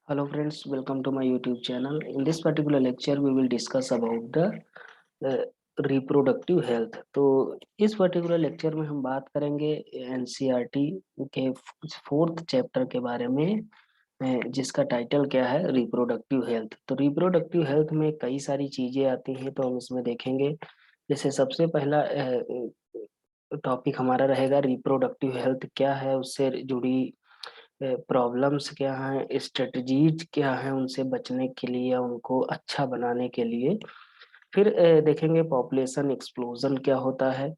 Hello friends, welcome to my YouTube channel. In this particular lecture, we will discuss about the reproductive health. तो इस particular lecture में हम बात करेंगे NCERT के फोर्थ चैप्टर के बारे में, जिसका टाइटल क्या है, रिप्रोडक्टिव हेल्थ। तो रिप्रोडक्टिव हेल्थ में कई सारी चीजें आती हैं, तो हम इसमें देखेंगे। जैसे सबसे पहला टॉपिक हमारा रहेगा रिप्रोडक्टिव हेल्थ क्या है, उससे जुड़ी प्रॉब्लम्स क्या हैं, स्ट्रेटजीज क्या हैं उनसे बचने के लिए या उनको अच्छा बनाने के लिए। फिर देखेंगे पॉपुलेशन एक्सप्लोजन क्या होता है,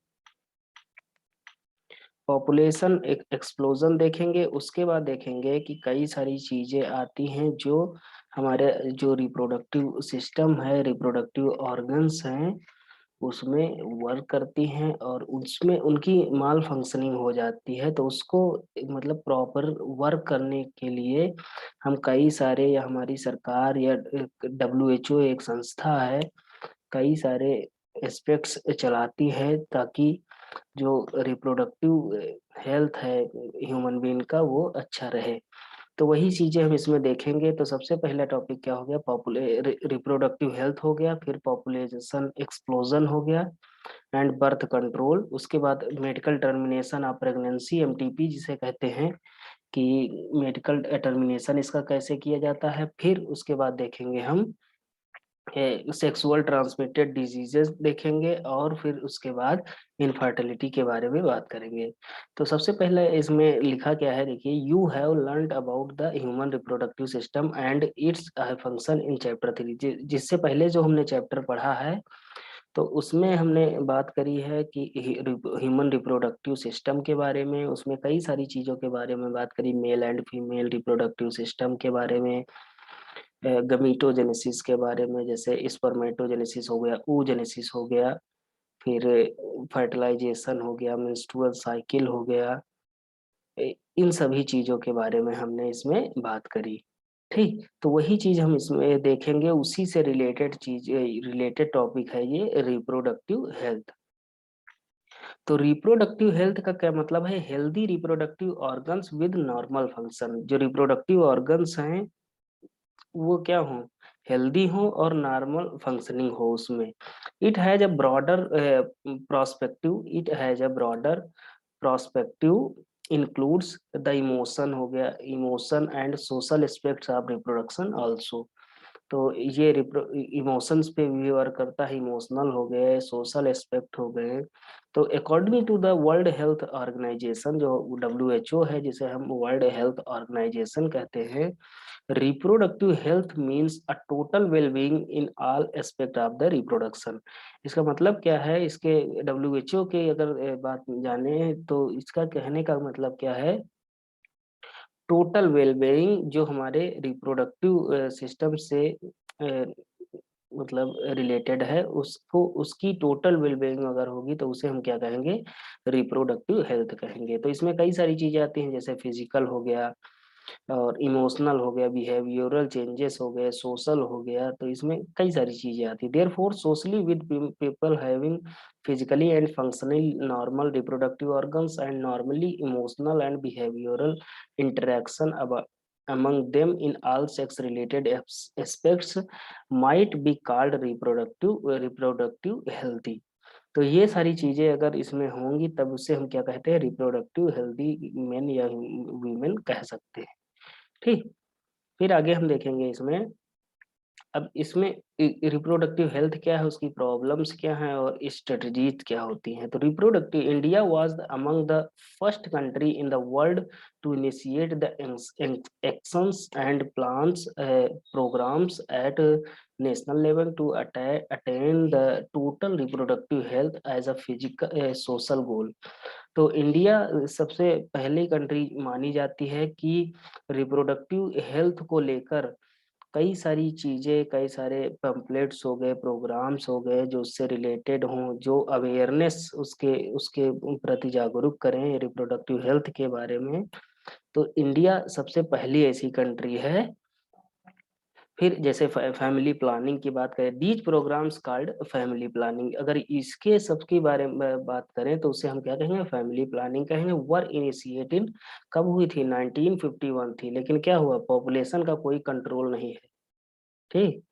पॉपुलेशन एक्सप्लोजन देखेंगे। उसके बाद देखेंगे कि कई सारी चीजें आती हैं जो हमारे जो रिप्रोडक्टिव सिस्टम है, रिप्रोडक्टिव ऑर्गन्स हैं, उसमें वर्क करती हैं और उसमें उनकी माल फंक्शनिंग हो जाती है। तो उसको मतलब प्रॉपर वर्क करने के लिए हम कई सारे, या हमारी सरकार या डब्ल्यूएचओ एक संस्था है, कई सारे एस्पेक्ट्स चलाती है ताकि जो रिप्रोडक्टिव हेल्थ है ह्यूमन बीइंग का वो अच्छा रहे। तो वही चीजें हम इसमें देखेंगे। तो सबसे पहला टॉपिक क्या हो गया, रिप्रोडक्टिव हेल्थ हो गया, फिर पॉपुलेशन एक्सप्लोजन हो गया एंड बर्थ कंट्रोल। उसके बाद medical termination of pregnancy, MTP जिसे कहते हैं, कि मेडिकल टर्मिनेशन इसका कैसे किया जाता है। फिर उसके बाद देखेंगे हम सेक्सुअल ट्रांसमिटेड डिजीजेस देखेंगे, और फिर उसके बाद इनफर्टिलिटी के बारे में बात करेंगे। तो सबसे पहले इसमें लिखा क्या है, देखिए, you have learned about the human reproductive system and its function in chapter 3। जिससे पहले जो हमने चैप्टर पढ़ा है, तो उसमें हमने बात करी है कि ह्यूमन रिप्रोडक्टिव सिस्टम के बारे में। उसमें कई सारी चीजों के बारे में बात करी, mail and female reproductive system के बारे में, गमीटोजेनेसिस के बारे में, जैसे स्पर्मेटोजेनेसिस हो गया, ooजेनेसिस हो गया, फिर फर्टिलाइजेशन हो गया, मेंस्ट्रुअल साइकिल हो गया। इन सभी चीजों के बारे में हमने इसमें बात करी। ठीक, तो वही चीज हम इसमें देखेंगे, उसी से रिलेटेड चीज, रिलेटेड टॉपिक है ये रिप्रोडक्टिव हेल्थ। तो रिप्रोडक्टिव हेल्थ का क्या मतलब है, healthy reproductive organs with normal function. जो रिप्रोडक्टिव ऑर्गन्स हैं वो क्या हो, हेल्दी हो और नॉर्मल फंक्शनिंग हो उसमें। It has a broader prospective, it has a broader prospective includes the emotion हो गया, emotion and social aspects of reproduction also. तो ये इमोशंस पे भी वर्क करता है, इमोशनल हो गए, सोशल एस्पेक्ट हो गए। तो according to the World Health Organization, जो डब्ल्यूएचओ है, जिसे हम वर्ल्ड हेल्थ ऑर्गेनाइजेशन कहते हैं, reproductive health means a total wellbeing in all aspect of the reproduction. इसका मतलब क्या है, इसके डब्ल्यूएचओ के अगर बात जाने तो इसका कहने का मतलब क्या है, टोटल वेलबीइंग जो हमारे रिप्रोडक्टिव सिस्टम से मतलब रिलेटेड है, उसको, उसकी टोटल वेलबीइंग अगर होगी तो उसे हम क्या कहेंगे, रिप्रोडक्टिव हेल्थ कहेंगे। तो इसमें कई सारी चीजें आती हैं, जैसे फिजिकल हो गया, और इमोशनल हो गया, बिहेवियरल चेंजेस हो गए, सोशल हो गया। तो इसमें कई सारी चीजें आती है। Therefore socially with people having physically and functionally normal reproductive organs and normally emotional and behavioural interaction among them in all sex related aspects might be called reproductive healthy। तो ये सारी चीजें अगर इसमें होंगी तब उसे हम क्या कहते हैं, रिप्रोडक्टिव हेल्दी मेन या वीमेन कह सकते हैं। ठीक, फिर आगे हम देखेंगे इसमें। अब इसमें रिप्रोडक्टिव हेल्थ क्या है, उसकी प्रॉब्लम्स क्या हैं और स्ट्रेटजीज क्या होती हैं। तो reproductive, India was among the first country in the world to initiate the actions and plans programmes at national level to attain the total reproductive health as a physical social goal. तो India सबसे पहली country मानी जाती है कि reproductive health को लेकर कई सारी चीजें, कई सारे पैम्पलेट्स हो गए, प्रोग्राम्स हो गए, जो उससे रिलेटेड हों, जो अवेयरनेस उसके उसके प्रति जागरूक करें रिप्रोडक्टिव हेल्थ के बारे में। तो इंडिया सबसे पहली ऐसी कंट्री है। फिर जैसे फैमिली प्लानिंग की बात करें, these programmes called family planning, अगर इसके सबके बारे में बात करें तो उसे हम क्या कहेंगे, फैमिली प्लानिंग कहेंगे। वर इनिशिएटेड कब हुई थी, 1951 थी, लेकिन क्या हुआ, पॉपुलेशन का कोई कंट्रोल नहीं है। ठीक,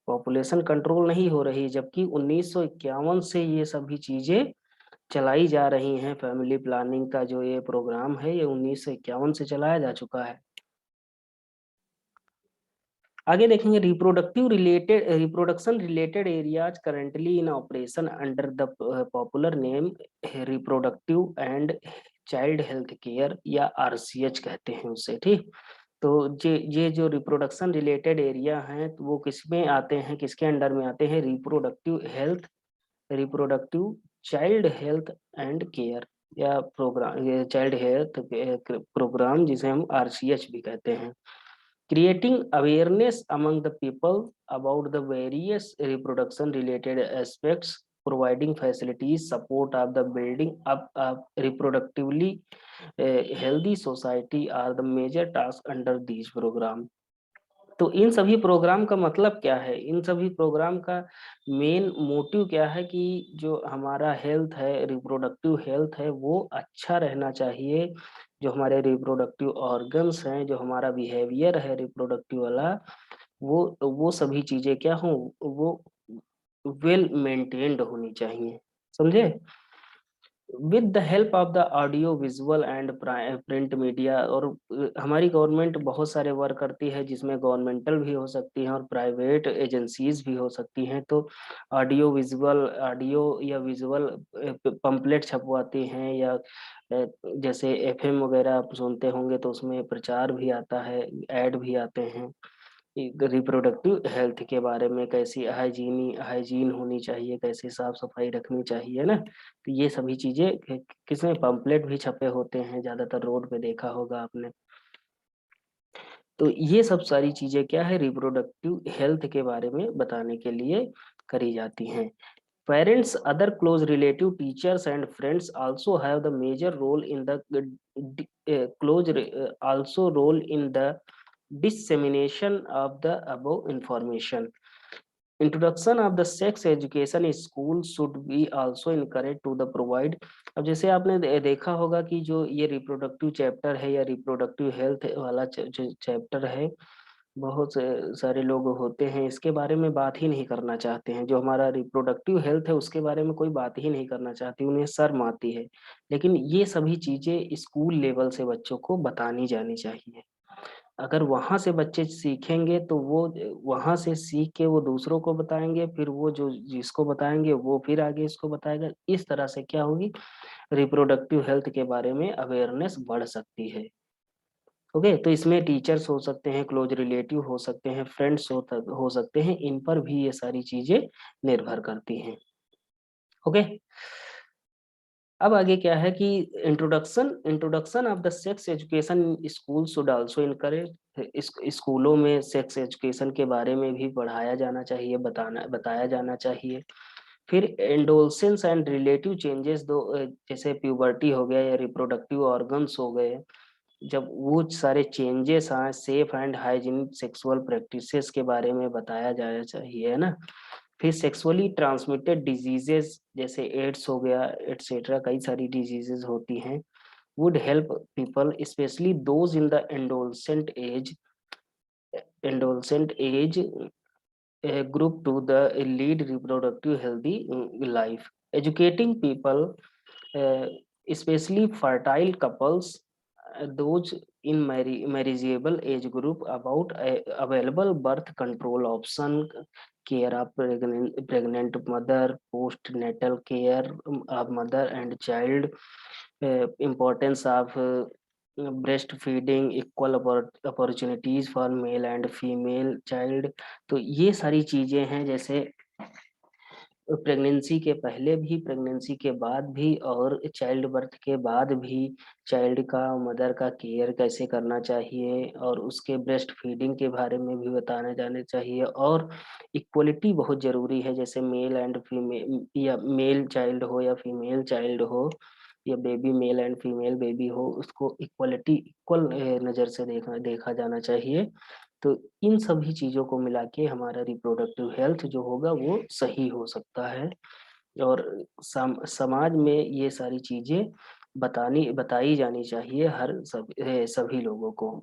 पॉपुलेशन कंट्रोल नहीं हो रही, जबकि 1951 से ये सभी चीजें चलाई जा रही हैं। फैमिली प्लानिंग का जो ये प्रोग्राम है, ये 1951 से चलाया जा चुका है। आगे देखेंगे, reproduction related areas currently in operation under the popular name reproductive and child health care, या आरसीएच कहते हैं उसे। ठीक, तो ये जो रिप्रोडक्शन रिलेटेड एरिया हैं, तो वो किस में आते हैं, किसके अंडर में आते हैं, reproductive health, reproductive child health and care, या प्रोग्राम चाइल्ड हेल्थ प्रोग्राम, जिसे हम आरसीएच भी कहते हैं। Creating awareness among the people about the various reproduction related aspects, providing facilities, support of the building up a reproductively healthy society are the major tasks under these program। तो इन सभी programme का मतलब क्या है, इन सभी प्रोग्राम का main motive क्या है कि जो हमारा हेल्थ है, रिप्रोडक्टिव हेल्थ है, वो अच्छा रहना चाहिए। जो हमारे रिप्रोडक्टिव ऑर्गन्स हैं, जो हमारा बिहेवियर है रिप्रोडक्टिव वाला, वो सभी चीजें क्या हो, वो वेल मेंटेन्ड होनी चाहिए। समझे? With the help of the audio visual and print media, और हमारी गवर्नमेंट बहुत सारे वर्क करती है, जिसमें गवर्नमेंटल भी हो सकती हैं और प्राइवेट एजेंसीज भी हो सकती हैं। तो ऑडियो या विजुअल पंपलेट छपवाती हैं, या जैसे एफएम वगैरह आप सुनते होंगे तो उसमें प्रचार भी आता है, ऐड भी आते हैं रिप्रोडक्टिव हेल्थ के बारे में, कैसी हाइजीन होनी चाहिए, कैसी साफ सफाई रखनी चाहिए ना। तो ये सभी चीजें किसमें, पंपलेट भी छपे होते हैं, ज्यादातर रोड पे देखा होगा आपने। तो ये सब सारी चीजें क्या है, रिप्रोडक्टिव हेल्थ के बारे में बताने के लिए करी जाती हैं। Parents, other close relative, teachers, and friends also have the major role in the also role in the dissemination of the above information. Introduction of the sex education in school should be also encouraged to the provide। अब जैसे आपने देखा होगा कि जो ये reproductive chapter है या रिप्रोडक्टिव हेल्थ वाला जो चैप्टर है, बहुत से सारे लोग होते हैं इसके बारे में बात ही नहीं करना चाहते हैं। जो हमारा रिप्रोडक्टिव हेल्थ है उसके बारे में कोई बात ही नहीं करना चाहती, उन्हें शर्म आती है। लेकिन ये सभी चीजें स्कूल लेवल से बच्चों को बतानी जानी चाहिए। अगर वहां से बच्चे सीखेंगे तो वो वहां से सीख के वो दूसरों को बताएंगे, फिर वो जो जिसको बताएंगे वो फिर आगे इसको बताएगा। इस तरह से क्या होगी, रिप्रोडक्टिव हेल्थ के बारे में अवेयरनेस बढ़ सकती है। ओके, तो इसमें टीचर्स हो सकते हैं, क्लोज रिलेटिव हो सकते हैं, फ्रेंड्स हो सकते हैं, इन पर भी ये सारी चीजें निर्भर करती हैं। ओके, अब आगे क्या है कि introduction of the sex education school should also encourage. स्कूलों में सेक्स एजुकेशन के बारे में भी पढ़ाया जाना चाहिए, बताया जाना चाहिए। फिर एंडोलसेंस एंड रिलेटिव चेंजेस, दो जैसे प्यूबर्टी हो गया या रिप्रोडक्टिव ऑर्गन्स हो गए, जब वो सारे चेंजेस आए, safe and hygienic sexual practices के बारे में बताया जाना चाहिए, है ना। फिर सेक्सुअली ट्रांसमिटेड डिजीजेस जैसे एड्स हो गया, एटसेट्रा, कई सारी डिजीजेस होती हैं, would help people specially those in the adolescent age group to the lead reproductive healthy life, educating people, especially fertile couples, those in marriageable age group, about available birth control option, care of pregnant mother, postnatal care of mother and child, importance of breastfeeding, equal opportunities for male and female child। तो ये सारी चीजें हैं, जैसे pregnancy के पहले भी, pregnancy के बाद भी, और चाइल्ड बर्थ के बाद भी चाइल्ड का, मदर का केयर कैसे करना चाहिए, और उसके ब्रेस्ट फीडिंग के बारे में भी बताने जाने चाहिए। और इक्वलिटी बहुत जरूरी है, जैसे मेल एंड फीमेल, या मेल चाइल्ड हो या फीमेल चाइल्ड हो, या baby mail and female baby हो, उसको इक्वल नज़र से देखा देखा जाना चाहिए। तो इन सभी चीज़ों को मिला के हमारा रिप्रोडक्टिव हेल्थ जो होगा वो सही हो सकता है। और समाज में ये सारी चीज़ें बताई जानी चाहिए सभी लोगों को।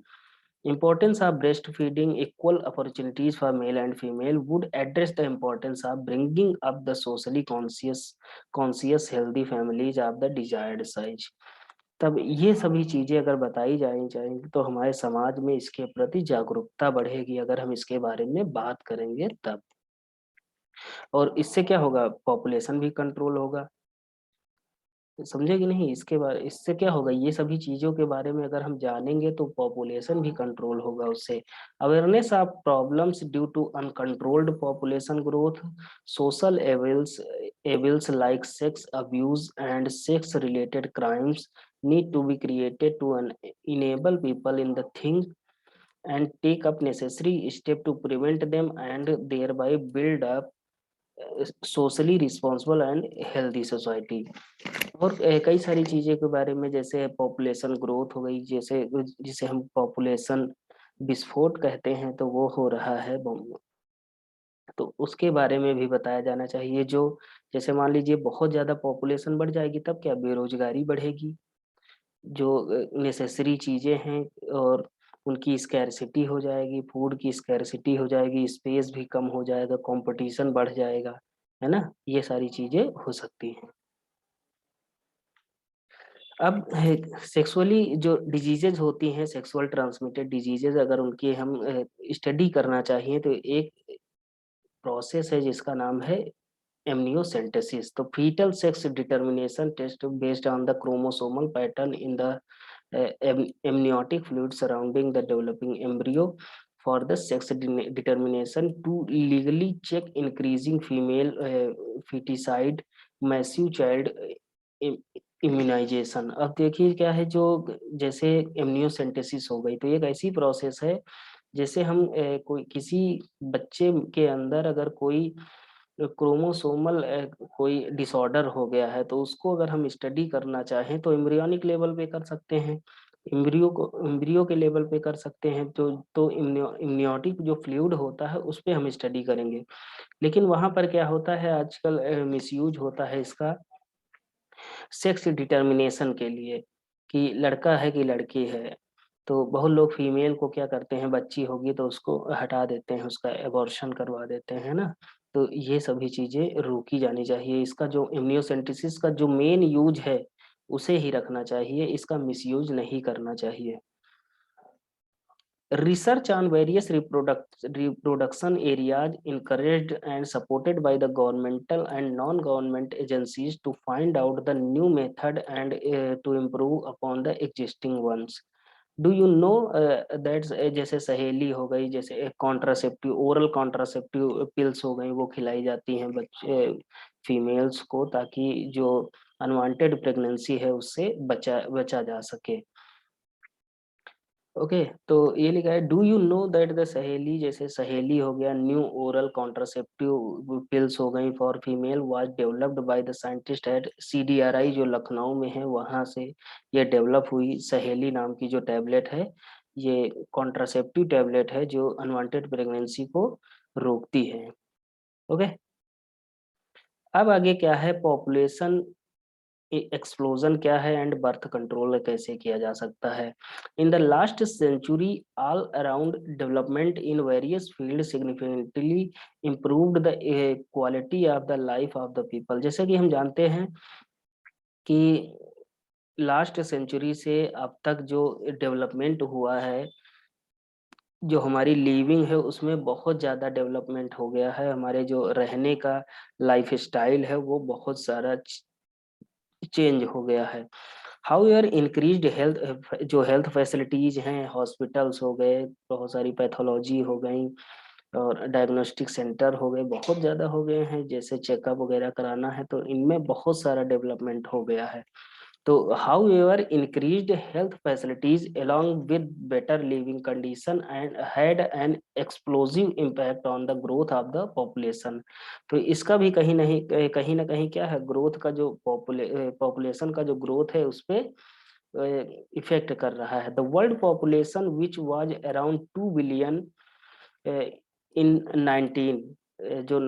Importance of breastfeeding, equal opportunities for male and female would address the importance of bringing up the socially conscious healthy families of the desired size। तब ये सभी चीजें अगर बताई जानी चाहिए तो हमारे समाज में इसके प्रति जागरूकता बढ़ेगी, अगर हम इसके बारे में बात करेंगे तब। और इससे क्या होगा, पॉपुलेशन भी कंट्रोल होगा। समझे कि नहीं, इससे क्या होगा, ये सभी चीजों के बारे में अगर हम जानेंगे तो पॉपुलेशन भी कंट्रोल होगा उससे। Awareness of problems due to uncontrolled population growth, social evils like sex abuse and sex related crimes need to be created to enable people in the think and take up necessary step to prevent them and thereby build up socially responsible and healthy society। और कई सारी चीजें के बारे में, जैसे population growth हो गई, जैसे जिसे हम पॉपुलेशन विस्फोट कहते हैं, तो वो हो रहा है तो उसके बारे में भी बताया जाना चाहिए। जो जैसे मान लीजिए बहुत ज्यादा पॉपुलेशन बढ़ जाएगी तब क्या, बेरोजगारी बढ़ेगी, जो नेसेसरी चीजें हैं और उनकी स्कैरसिटी हो जाएगी, फूड की स्कैरसिटी हो जाएगी, स्पेस भी कम हो जाएगा, कंपटीशन बढ़ जाएगा, है ना, ये सारी चीजें हो सकती हैं। अब सेक्सुअली जो डिजीजेज होती हैं, सेक्सुअल ट्रांसमिटेड डिजीजेज, अगर उनकी हम स्टडी करना चाहिए तो एक प्रोसेस है जिसका नाम है एमनियोसेंटेसिस। तो foetal sex determination test based on the chromosomal pattern in the amniotic fluid surrounding the developing embryo for the sex determination to legally check increasing female feticide massive child immunisation. अब देखिए क्या है, जो जैसे amniocentesis हो गई तो एक ऐसी प्रोसेस है जैसे हम कोई किसी बच्चे के अंदर अगर कोई क्रोमोसोमल कोई डिसऑर्डर हो गया है तो उसको अगर हम स्टडी करना चाहें तो एम्ब्रियोनिक लेवल पे कर सकते हैं, एम्ब्रियो के लेवल पे कर सकते हैं। तो इम्नियोटिक जो फ्लूइड होता है उस पे हम स्टडी करेंगे। लेकिन वहां पर क्या होता है, आजकल मिसयूज होता है इसका सेक्स डिटर्मिनेशन के लिए, कि लड़का है कि लड़की है। तो बहुत लोग फीमेल को क्या करते हैं, बच्ची होगी तो उसको हटा देते हैं, उसका एबॉर्शन करवा देते हैं ना। तो ये सभी चीजें रोकी जानी चाहिए। इसका जो इम्यूनोसेंटेसिस का जो मेन यूज है उसे ही रखना चाहिए, इसका मिसयूज नहीं करना चाहिए। Research on various reproduction areas encouraged and supported by the governmental and non-government agencies to find out the new method and to improve upon the existing ones। Do you know that's, जैसे सहेली हो गई, जैसे contraceptive oral contraceptive pills हो गई, वो खिलाई जाती हैं बच्चे फीमेल्स को, ताकि जो अनवांटेड प्रेगनेंसी है उससे बचा बचा जा सके। ओके, तो ये लिखा है do you know that the सहेली, जैसे सहेली हो गया, न्यू ओरल कॉन्ट्रासेप्टिव पिल्स हो गई for female, was developed by the scientist at CDRI जो लखनऊ में है, वहां से ये डेवलप हुई। सहेली नाम की जो टैबलेट है, ये कॉन्ट्रासेप्टिव टैबलेट है जो अनवांटेड प्रेगनेंसी को रोकती है। ओके, अब आगे क्या है, पॉपुलेशन एक्सप्लोजन क्या है एंड बर्थ कंट्रोल कैसे किया जा सकता है। In the last century all around development in various field significantly improved the quality of the life of the people. जैसे कि हम जानते हैं कि लास्ट सेंचुरी से अब तक जो डेवलपमेंट हुआ है, जो हमारी लिविंग है उसमें बहुत ज़्यादा डेवलपमेंट हो गया है। हमारे जो रहने का लाइफ स्टाइल है वो बहुत सारा चेंज हो गया है। हाउएवर इंक्रीज्ड हेल्थ, जो हेल्थ फैसिलिटीज हैं, हॉस्पिटल्स हो गए, बहुत सारी पैथोलॉजी हो गई और डायग्नोस्टिक सेंटर हो गए, बहुत ज़्यादा हो गए हैं। जैसे चेकअप वगैरह कराना है तो इनमें बहुत सारा डेवलपमेंट हो गया है। तो however increased health facilities along with better living condition and had an explosive impact on the growth of the population। तो इसका भी कहीं ना कहीं क्या है, ग्रोथ का जो पॉपुलेशन का जो ग्रोथ है उस पे इफेक्ट कर रहा है। The world population which was around 2 billion in 19 जो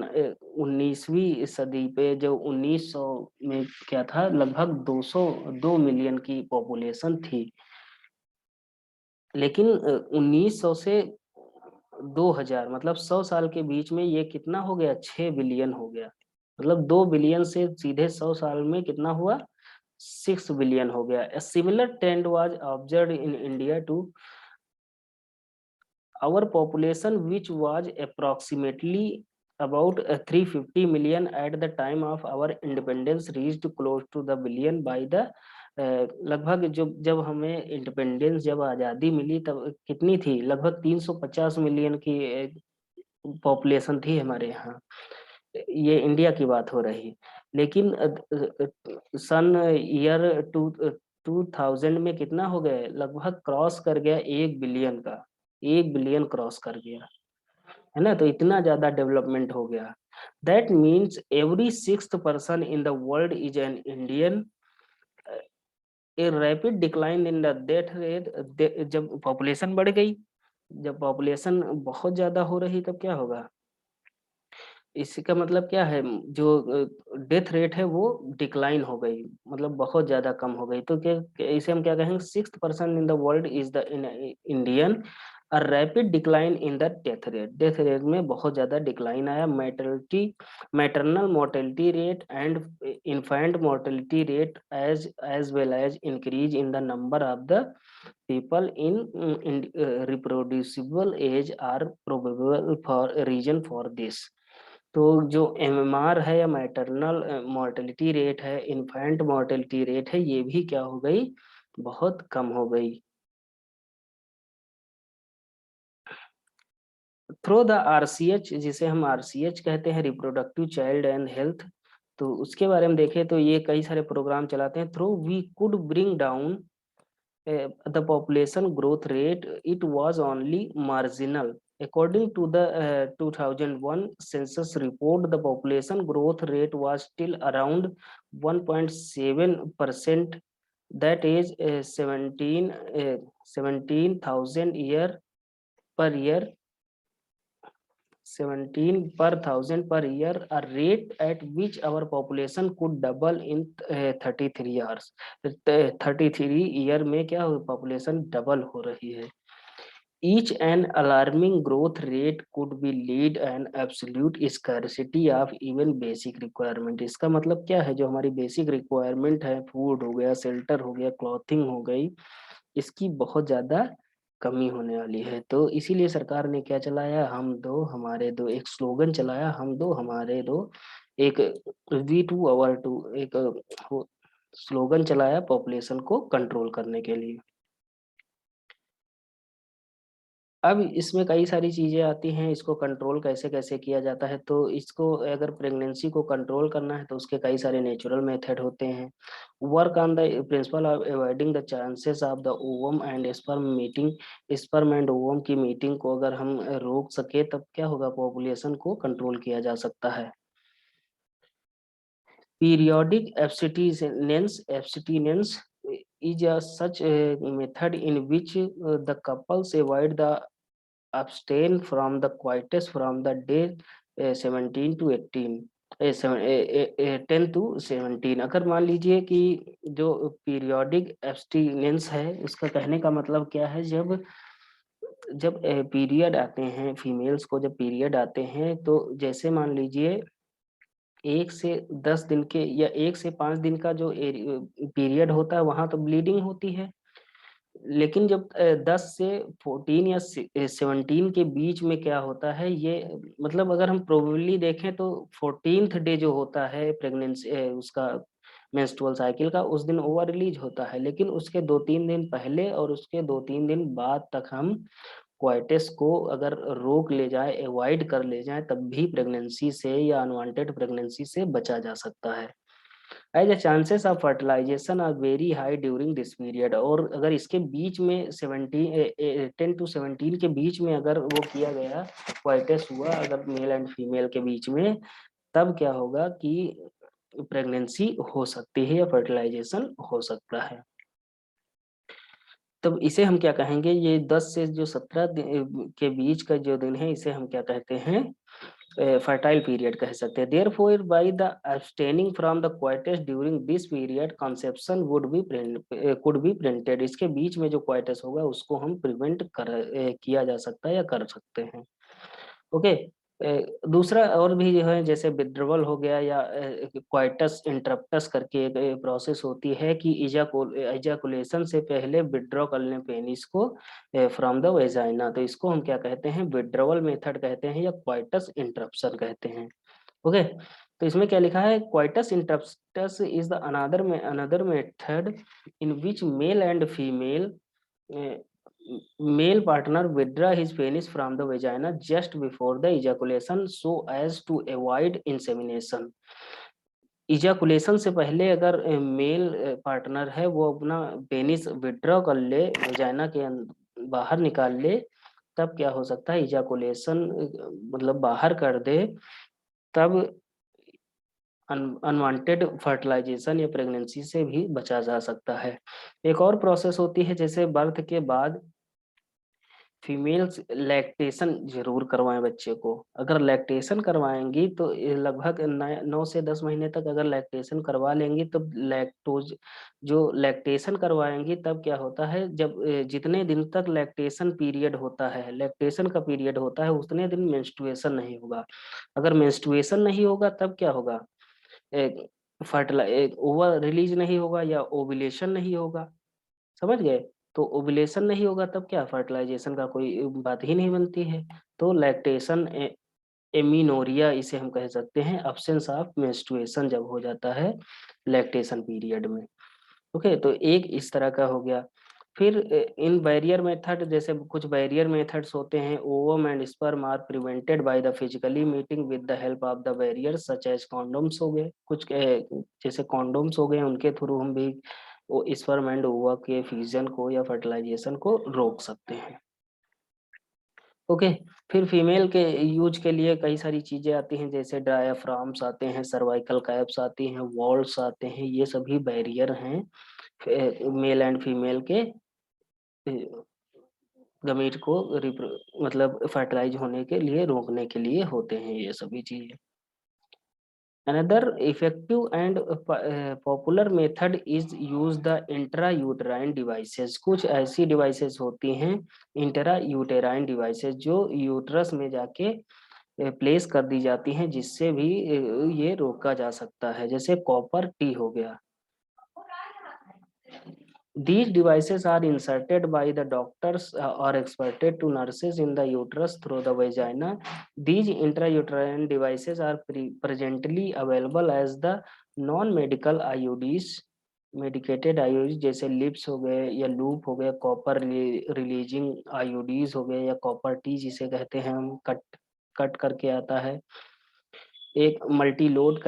19वीं सदी पे, जो 1900 में क्या था, लगभग 202 मिलियन की पॉपुलेशन थी। लेकिन 1900 से 2000 मतलब 100 साल के बीच में ये कितना हो गया, 6 बिलियन हो गया। मतलब 2 बिलियन से सीधे 100 साल में कितना हुआ, 6 बिलियन हो गया। A similar trend was observed in India too। Our population, which was approximately about 350 million at the time of our independence, reached close to the billion by the लगभग जब जब हमें इंडिपेंडेंस, जब आज़ादी मिली तब कितनी थी, लगभग 350 मिलियन की पॉपुलेशन थी हमारे यहाँ। ये इंडिया की बात हो रही। लेकिन सन ईयर 2000 में कितना हो गया, लगभग क्रॉस कर गया 1 बिलियन का, 1 बिलियन क्रॉस कर गया, है ना। तो इतना ज्यादा डेवलपमेंट हो गया। That means every sixth person in the world is an Indian. A rapid decline in the death rate. जब पॉपुलेशन बढ़ गई, जब पॉपुलेशन बहुत ज्यादा हो रही तब क्या होगा, इसका मतलब क्या है, जो डेथ रेट है वो डिक्लाइन हो गई, मतलब बहुत ज्यादा कम हो गई। तो इसे हम क्या कहेंगे, 6th person in the world is the Indian. A rapid decline in the death rate, death rate में बहुत ज्यादा डिक्लाइन आया। Maternal mortality rate and infant mortality rate as well as increase in the number of the people in reproducible age are probable for reason for this. तो जो MMR है या maternal mortality rate है, infant mortality rate है, ये भी क्या हो गई, बहुत कम हो गई। थ्रू द आरसीएच, जिसे हम आरसीएच कहते हैं, रिप्रोडक्टिव चाइल्ड एंड हेल्थ, तो उसके बारे में देखें तो ये कई सारे प्रोग्राम चलाते हैं। Through we could bring down the population growth rate, it was only marginal. According to the 2001 census report, the population growth rate was still around 1.7%, that is 17,000 year per year, 17 per thousand per year, a rate at which our population could double in 33 years। 33 year में क्या हो, population double हो रही है। Each an alarming growth rate could be lead an absolute scarcity of even basic requirement। इसका मतलब क्या है, जो हमारी बेसिक रिक्वायरमेंट है, फूड हो गया, शेल्टर हो गया, क्लॉथिंग हो गई, इसकी बहुत ज्यादा कमी होने वाली है। तो इसीलिए सरकार ने क्या चलाया, हम दो हमारे दो, एक स्लोगन चलाया, हम दो हमारे दो, एक वी टू अवर टू, एक स्लोगन चलाया पॉपुलेशन को कंट्रोल करने के लिए। अब इसमें कई सारी चीजें आती हैं, इसको कंट्रोल कैसे कैसे किया जाता है। तो इसको अगर प्रेगनेंसी को कंट्रोल करना है तो उसके कई सारे नेचुरल मेथड होते हैं। Work on the principle of avoiding the chances of the ovum and sperm meeting. Sperm and ovum की मीटिंग को अगर हम रोक सके तब क्या होगा, पॉपुलेशन को कंट्रोल किया जा सकता है। Periodic abstinence is a such a method in which the couples avoid the abstain from the coitus from the day 17 to 18, 10 to 17। अगर मान लीजिए कि जो पीरियोडिक एब्सटिनेंस है, उसका कहने का मतलब क्या है, जब जब पीरियड आते हैं, फीमेल्स को जब पीरियड आते हैं, तो जैसे मान लीजिए 1 से 10 दिन के या 1 से 5 दिन का जो पीरियड होता है, वहां तो ब्लीडिंग होती है। लेकिन जब 10 से 14 या 17 के बीच में क्या होता है, ये मतलब अगर हम प्रोबेबली देखें तो 14th डे जो होता है प्रेगनेंसी उसका मेंस्ट्रुअल साइकिल का, उस दिन ओवर रिलीज होता है। लेकिन उसके 2-3 दिन पहले और उसके 2-3 दिन बाद तक हम क्वाइटिस को अगर रोक ले जाए, अवॉइड कर ले जाए, तब भी प्रेगनेंसी से या अनवांटेड प्रेगनेंसी से बचा जा सकता है। As a chances of fertilisation are very high during this period. और अगर इसके बीच में 10 to 17 के बीच में अगर वो किया गया, क्वाइटस हुआ अगर मेल एंड फीमेल के बीच में, तब क्या होगा कि प्रेगनेंसी हो सकती है या फर्टिलाइजेशन हो सकता है। तब इसे हम क्या कहेंगे, ये 10 से जो 17 के बीच का जो दिन है, इसे हम क्या कहते हैं, fertile period कह सकते हैं। Therefore, by the abstaining from the coitus during this period, conception could be prevented। इसके बीच में जो coitus होगा उसको हम किया जा सकता है या कर सकते हैं। ओके। दूसरा और भी जो है, जैसे विड्रवल हो गया या क्वाइटस इंटरप्टस करके एक प्रोसेस होती है कि इजाकुलेशन से पहले विड्रॉ कर लें पेनिस को फ्रॉम द वेजाइना, तो इसको हम क्या कहते हैं, विड्रवल मेथड कहते हैं या क्वाइटस इंटरप्शन कहते हैं। ओके। तो इसमें क्या लिखा है, coitus interruptus is the another method in which male and female male partner withdraw his penis from the vagina just before the ejaculation so as to avoid insemination। Ejaculation से पहले अगर मेल पार्टनर है वो अपना penis withdraw कर ले, vagina के बाहर निकाल ले, तब क्या हो सकता है, इजाकुलेशन मतलब बाहर कर दे, तब अनवांटेड फर्टिलाइजेशन या प्रेगनेंसी से भी बचा जा सकता है। एक और प्रोसेस होती है, जैसे बर्थ के बाद फीमेल्स लैक्टेशन जरूर करवाएं बच्चे को। अगर लैक्टेशन करवाएंगी तो ये लगभग 9 से 10 महीने तक अगर लैक्टेशन करवा लेंगी तो लैक्टोज जो लैक्टेशन करवाएंगी तब क्या होता है, जब जितने दिन तक लैक्टेशन का पीरियड होता है उतने दिन मेंस्ट्रुएशन नहीं होगा। अगर मेंस्ट्रुएशन नहीं होगा तब क्या होगा, एक एक ओवर रिलीज नहीं होगा या ओव्यूलेशन नहीं होगा। समझ गए? तो ओव्यूलेशन नहीं होगा तब क्या, फर्टिलाइजेशन का कोई बात ही नहीं बनती है। तो लैक्टेशन एमिनोरिया इसे हम कह सकते हैं, अब्सेंस ऑफ मेंस्ट्रुएशन जब हो जाता है लैक्टेशन पीरियड में। ओके, तो एक इस तरह का हो गया। फिर इन बैरियर मेथड, जैसे कुछ बैरियर मेथड्स होते हैं, ovum and sperm are prevented by the physically meeting with the help of the barrier such as condoms हो गए, कुछ जैसे कॉन्डोम्स हो गए, उनके थ्रू हम भी वो स्पर्म एंड ओवा के फ्यूजन को या फर्टिलाइजेशन को रोक सकते हैं। ओके। फिर फीमेल के यूज के लिए कई सारी चीजें आती हैं, जैसे डायाफ्राम्स आते हैं, सर्वाइकल कैप्स आती हैं, वॉल्स आते हैं, ये सभी बैरियर हैं मेल एंड फीमेल के गमीट को मतलब फर्टिलाइज होने के लिए रोकने के लिए होते हैं ये सभी चीजें। Another effective and popular method is use the intrauterine devices। कुछ ऐसी डिवाइसेस होती हैं इंट्रायूटेराइन डिवाइसेस जो यूट्रस में जाके प्लेस कर दी जाती हैं, जिससे भी ये रोका जा सकता है, जैसे कॉपर टी हो गया। These devices are inserted by the doctors or exported to nurses in the uterus through the vagina। These intrauterine devices are presently available as the non-medical IUDs। Medicated IUDs जैसे lips हो गए या loop हो गए, copper releasing IUDs हो गए या copper T जिसे कहते हैं हम, कट कट करके आता है। एक मल्टी लोड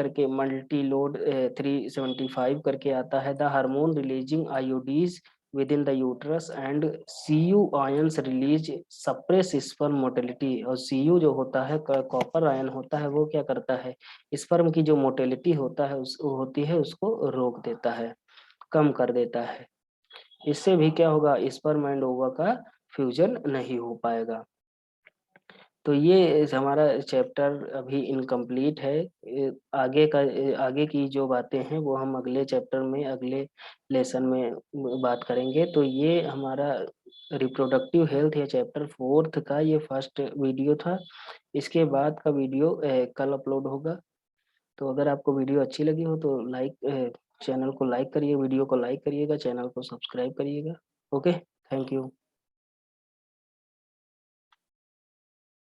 375 करके आता है, the hormone releasing IUDs with in the uterus and CU ions release suppress sperm motility. और सीयू जो होता है, कॉपर आयन होता है, वो क्या करता है, स्पर्म की जो मोटिलिटी होती है उसको रोक देता है, कम कर देता है। इससे भी क्या होगा, स्पर्म एंड ओवा का फ्यूजन नहीं हो पाएगा। तो ये हमारा चैप्टर अभी इनकम्प्लीट है। आगे की जो बातें हैं वो हम अगले चैप्टर में, अगले लेसन में बात करेंगे। तो ये हमारा रिप्रोडक्टिव हेल्थ या चैप्टर 4 का ये फर्स्ट वीडियो था। इसके बाद का वीडियो कल अपलोड होगा। तो अगर आपको वीडियो अच्छी लगी हो तो चैनल को लाइक करिए, वीडियो को लाइक करिएगा, चैनल को सब्सक्राइब करिएगा। Okay, thank you.